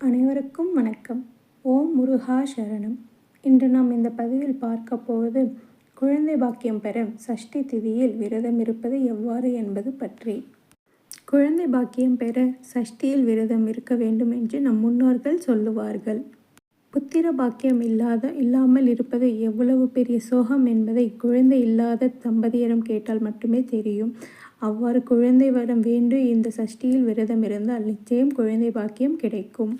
அனைவருக்கும் வணக்கம். ஓம் முருகா சரணம். இன்று நாம் இந்த பதிவில் பார்க்க போவது குழந்தை பாக்கியம் பெற சஷ்டி திதியில் விரதம் இருப்பது எவ்வாறு என்பது பற்றி. குழந்தை பாக்கியம் பெற சஷ்டியில் விரதம் இருக்க வேண்டும் என்று நம் முன்னோர்கள் சொல்லுவார்கள். புத்திர பாக்கியம் இல்லாமல் இருப்பது எவ்வளவு பெரிய சோகம் என்பதை குழந்தை இல்லாத தம்பதியரிடம் கேட்டால் மட்டுமே தெரியும். அவ்வாறு குழந்தை வரம் வேண்டி இந்த சஷ்டியில் விரதம் இருந்தால் நிச்சயம் குழந்தை பாக்கியம் கிடைக்கும்.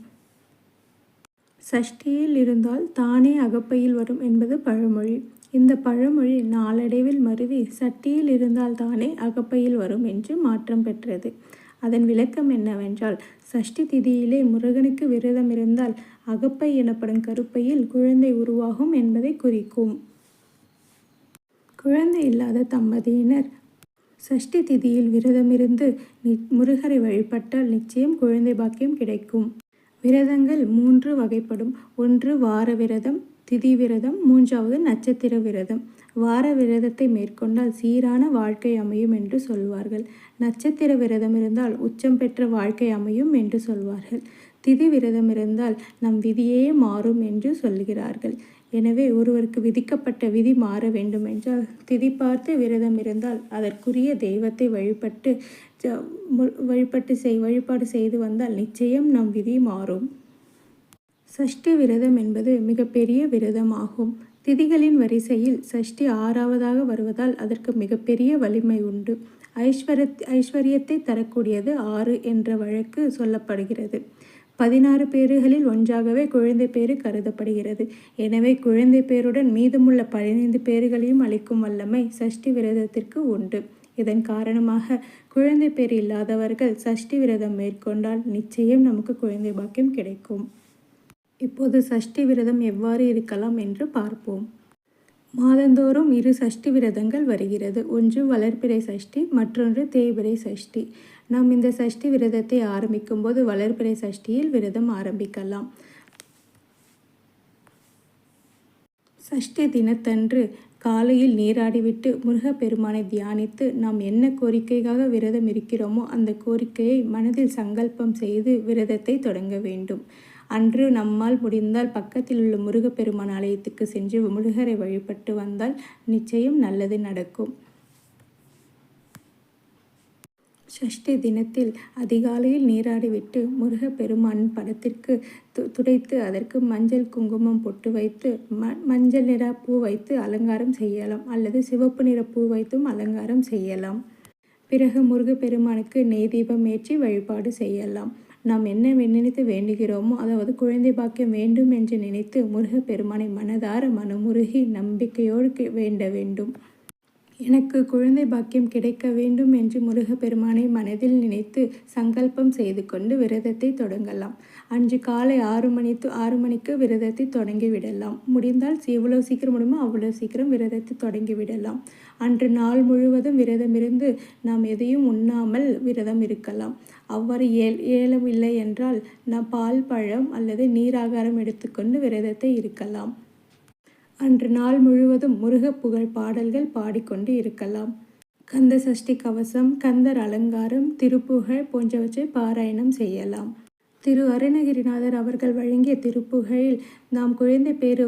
சஷ்டியில் இருந்தால் தானே அகப்பையில் வரும் என்பது பழமொழி. இந்த பழமொழி நாளடைவில் மருவி சட்டியில் இருந்தால் தானே அகப்பையில் வரும் என்று மாற்றம் பெற்றது. அதன் விளக்கம் என்னவென்றால், சஷ்டி திதியிலே முருகனுக்கு விரதம் இருந்தால் அகப்பை எனப்படும் கருப்பையில் குழந்தை உருவாகும் என்பதை குறிக்கும். குழந்தை இல்லாத தம்பதியினர் சஷ்டி திதியில் விரதமிருந்து முருகரை வழிபட்டால் நிச்சயம் குழந்தை பாக்கியம் கிடைக்கும். விரதங்கள் 3 வகைப்படும். ஒன்று வார விரதம், திதி விரதம், மூன்றாவது நட்சத்திர விரதம். வார விரதத்தை மேற்கொண்டால் சீரான வாழ்க்கை அமையும் என்று சொல்வார்கள். நட்சத்திர விரதம் இருந்தால் உச்சம் பெற்ற வாழ்க்கை அமையும் என்று சொல்வார்கள். திதி விரதம் இருந்தால் நம் விதியே மாறும் என்று சொல்கிறார்கள். எனவே ஒருவருக்கு விதிக்கப்பட்ட விதி மாற வேண்டும் என்றால் திதி பார்த்து விரதம் இருந்தால் அதற்குரிய தெய்வத்தை வழிபாடு செய்து வந்தால் நிச்சயம் நம் விதி மாறும். சஷ்டி விரதம் என்பது மிகப்பெரிய விரதம் ஆகும். திதிகளின் வரிசையில் சஷ்டி 6வதாக வருவதால் அதற்கு மிகப்பெரிய வலிமை உண்டு. ஐஸ்வர்யத்தை தரக்கூடியது 6 என்ற வழக்கு சொல்லப்படுகிறது. 16 பேறுகளில் ஒன்றாகவே குழந்தை பேறு கருதப்படுகிறது. எனவே குழந்தை பேருடன் மீதமுள்ள 15 பேறுகளையும் அளிக்கும் வல்லமை சஷ்டி விரதத்திற்கு உண்டு. இதன் காரணமாக குழந்தை பேறு இல்லாதவர்கள் சஷ்டி விரதம் மேற்கொண்டால் நிச்சயம் நமக்கு குழந்தை பாக்கியம் கிடைக்கும். இப்போது சஷ்டி விரதம் எவ்வாறு இருக்கலாம் என்று பார்ப்போம். மாதந்தோறும் 2 சஷ்டி விரதங்கள் வருகிறது. ஒன்று வளர்பிறை சஷ்டி, மற்றொன்று தேய்பிறை சஷ்டி. நாம் இந்த சஷ்டி விரதத்தை ஆரம்பிக்கும் போது வளர்பிறை சஷ்டியில் விரதம் ஆரம்பிக்கலாம். சஷ்டி தினத்தன்று காலையில் நீராடிவிட்டு முருகப்பெருமானை தியானித்து நாம் என்ன கோரிக்கைக்காக விரதம் இருக்கிறோமோ அந்த கோரிக்கையை மனதில் சங்கல்பம் செய்து விரதத்தை தொடங்க வேண்டும். அன்று நம்மால் முடிந்தால் பக்கத்தில் உள்ள முருகப்பெருமான் ஆலயத்துக்கு சென்று முருகரை வழிபட்டு வந்தால் நிச்சயம் நல்லது நடக்கும். சஷ்டி தினத்தில் அதிகாலையில் நீராடிவிட்டு முருகப்பெருமான் படத்திற்கு துடைத்து அதற்கு மஞ்சள் குங்குமம் பொட்டு வைத்து மஞ்சள் நிற பூ வைத்து அலங்காரம் செய்யலாம், அல்லது சிவப்பு நிற பூ வைத்தும் அலங்காரம் செய்யலாம். பிறகு முருகப்பெருமானுக்கு நெய் தீபம் ஏற்றி வழிபாடு செய்யலாம். நாம் என்ன நினைத்து வேண்டுகிறோமோ, அதாவது குழந்தை பாக்கியம் வேண்டும் என்று நினைத்து முருகப்பெருமானை மனதார மனமுருகி நம்பிக்கையோடு வேண்ட வேண்டும். எனக்கு குழந்தை பாக்கியம் கிடைக்க வேண்டும் என்று முருகப்பெருமானை மனதில் நினைத்து சங்கல்பம் செய்து கொண்டு விரதத்தை தொடங்கலாம். அன்று காலை 6 மணிக்கு விரதத்தை தொடங்கி விடலாம். முடிந்தால் எவ்வளோ சீக்கிரம் முடியுமோ அவ்வளோ சீக்கிரம் விரதத்தை தொடங்கி விடலாம். அன்று நாள் முழுவதும் விரதம் இருந்து நாம் எதையும் உண்ணாமல் விரதம் இருக்கலாம். அவ்வாறு இயலவில்லை என்றால் நாம் பால், பழம் அல்லது நீராகாரம் எடுத்துக்கொண்டு விரதத்தை இருக்கலாம். அன்று நாள் முழுவதும் முருக புகழ் பாடல்கள் பாடிக்கொண்டு இருக்கலாம். கந்த சஷ்டி கவசம், கந்தர் அலங்காரம், திருப்புகழ் போன்றவற்றை பாராயணம் செய்யலாம். திரு அருணகிரிநாதர் அவர்கள் வழங்கிய திருப்புகழில் நாம் குழந்தை பேறு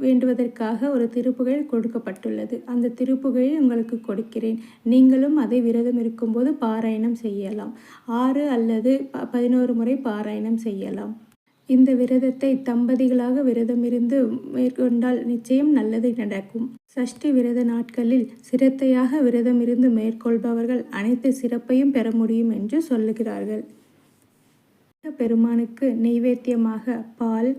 வேண்டுவதற்காக ஒரு திருப்புகழ் கொடுக்கப்பட்டுள்ளது. அந்த திருப்புகழை உங்களுக்கு கொடுக்கிறேன். நீங்களும் அதை விரதம் இருக்கும்போது பாராயணம் செய்யலாம். 6 அல்லது 11 முறை பாராயணம் செய்யலாம். இந்த விரதத்தை தம்பதிகளாக விரதமிருந்து மேற்கொண்டால் நிச்சயம் நல்லது நடக்கும். சஷ்டி விரத நாட்களில் சிரத்தையாக விரதமிருந்து மேற்கொள்பவர்கள் அனைத்து சிறப்பையும் பெற முடியும் என்று சொல்லுகிறார்கள். பெருமானுக்கு நெய்வேத்தியமாக பால்,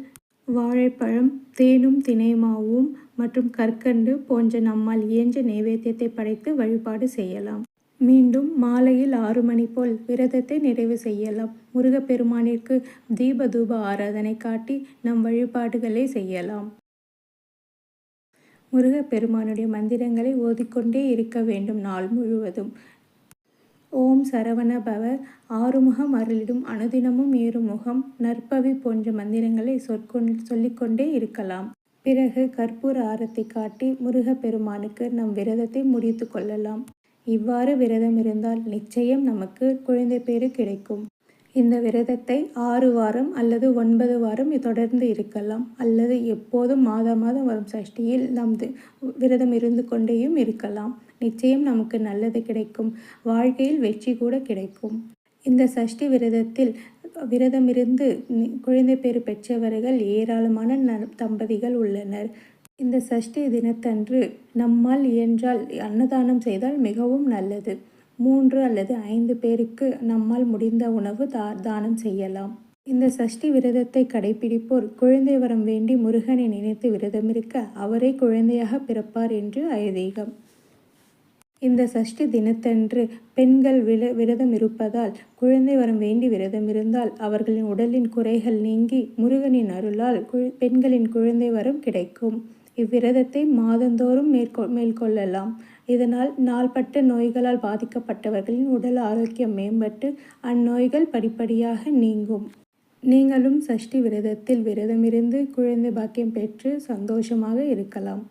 வாழைப்பழம், தேனும் தினைமாவும் மற்றும் கற்கண்டு போன்ற நம்மால் இயன்ற நெய்வேத்தியத்தை படைத்து வழிபாடு செய்யலாம். மீண்டும் மாலையில் 6 மணி போல் விரதத்தை நிறைவு செய்யலாம். முருகப்பெருமானிற்கு தீப தூப ஆராதனை காட்டி நம் வழிபாடுகளை செய்யலாம். முருகப்பெருமானுடைய மந்திரங்களை ஓதிக்கொண்டே இருக்க வேண்டும் நாள் முழுவதும். ஓம் சரவண பவ, ஆறுமுகம் அருளிடும் அனுதினமும் ஏறுமுகம், நற்பவி போன்ற மந்திரங்களை சொல்லிக்கொண்டே இருக்கலாம். பிறகு கற்பூர ஆரத்தி காட்டி முருகப்பெருமானுக்கு நம் விரதத்தை முடித்து கொள்ளலாம். இவ்வாறு விரதம் இருந்தால் நிச்சயம் நமக்கு குழந்தை பேறு கிடைக்கும். இந்த விரதத்தை 6 வாரம் அல்லது 9 வாரம் தொடர்ந்து இருக்கலாம். அல்லது எப்போதும் மாதம் வரும் சஷ்டியில் நாம் விரதம் இருந்து கொண்டேயும் இருக்கலாம். நிச்சயம் நமக்கு நல்லது கிடைக்கும். வாழ்க்கையில் வெற்றி கூட கிடைக்கும். இந்த சஷ்டி விரதத்தில் விரதமிருந்து குழந்தை பேறு பெற்றவர்கள் ஏராளமான தம்பதிகள் உள்ளனர். இந்த சஷ்டி தினத்தன்று நம்மால் இயன்றால் அன்னதானம் செய்தால் மிகவும் நல்லது. 3 அல்லது 5 பேருக்கு நம்மால் முடிந்த உணவு தானம் செய்யலாம். இந்த சஷ்டி விரதத்தை கடைபிடிப்போர் குழந்தை வரம் வேண்டி முருகனை நினைத்து விரதமிருக்க அவரே குழந்தையாக பிறப்பார் என்று ஐதீகம். இந்த சஷ்டி தினத்தன்று பெண்கள் விரதம் இருப்பதால் குழந்தை வரம் வேண்டி விரதம் இருந்தால் அவர்களின் உடலின் குறைகள் நீங்கி முருகனின் அருளால் பெண்களின் குழந்தை வரம் கிடைக்கும். இவ்விரதத்தை மாதந்தோறும் மேற்கொள்ளலாம். இதனால் நாள்பட்ட நோய்களால் பாதிக்கப்பட்டவர்களின் உடல் ஆரோக்கியம் மேம்பட்டு அந்நோய்கள் படிப்படியாக நீங்கும். நீங்களும் சஷ்டி விரதத்தில் விரதமிருந்து குழந்தை பாக்கியம் பெற்று சந்தோஷமாக இருக்கலாம்.